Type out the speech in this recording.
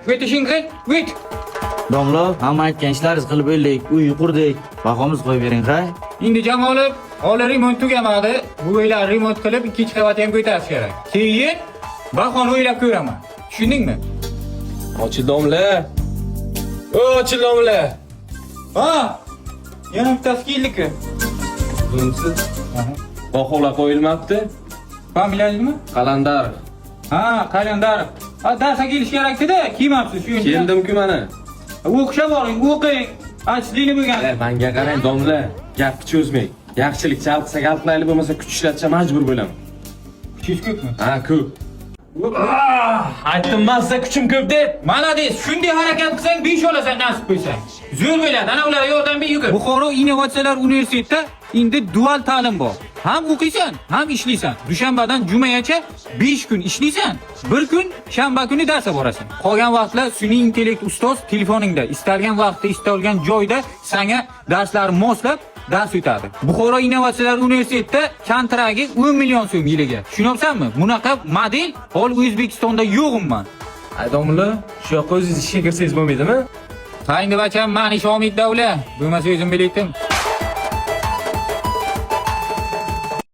Vetishing ket, vet. Domla, hamma aytgan ishlaringiz qilib o'ylaylik, uy qurdik, bahomiz qo'yib bering, ha? Endi jam olib, hali remont tugamadi. Bu uylar remont qilib, ikkinchi qavat ham ko'tarish kerak. Keyin bahoni o'ylab ko'raman. Tushundingmi? Ochi domla. Ochi domla. Ha! Yana bittasi keldiki. Bunisiz. Baholar qo'yilmabdi. Familiyangizmi? Qalandarov. Ha, Qalandarov. Ha, darsga kelish kerak-da, kiymabsiz shu yerda. Keldim-ku mana. O'qishga boring, o'qing. Achlikni bo'lgan. Menga qarang domla, gapni cho'zmang. Yaxshilik chalqisa galqlayli bo'lmasa kuch ishlatsa majbur bo'laman. Kuchingiz ko'pmi? Ha, ko'p. Aytdim-man sizga kuchim ko'p deb. Malades, shunday harakat qilsang 5 olasan nasib bo'lsa. Zo'r bo'ladi, ana ularga yordam ber. Buxoro Innovatsiyalar universitetida endi dual ta'lim bor. Ham o'qiysan, ham ishlaysan. Dushanbadan jumayacha 5 kun ishlaysan, 1 kun shanba kuni darsga borasan. Qolgan vaqtlar sun'iy intellekt ustoz telefoningda, istalgan vaqtda, istalgan joyda senga darslarni moslab dars o'tadi. Buxoro Innovatsiyalar universitetida kontragi 10 million so'm yiliga. Tushunayapsanmi? Bunaqa model hol O'zbekistonda yo'q umuman. Ay domla, shu yoqqa o'zingiz ishga kirsangiz bo'lmaydimi? Qayni bacham, mani Shomid davla. Bo'lmasa o'zim bilaydim.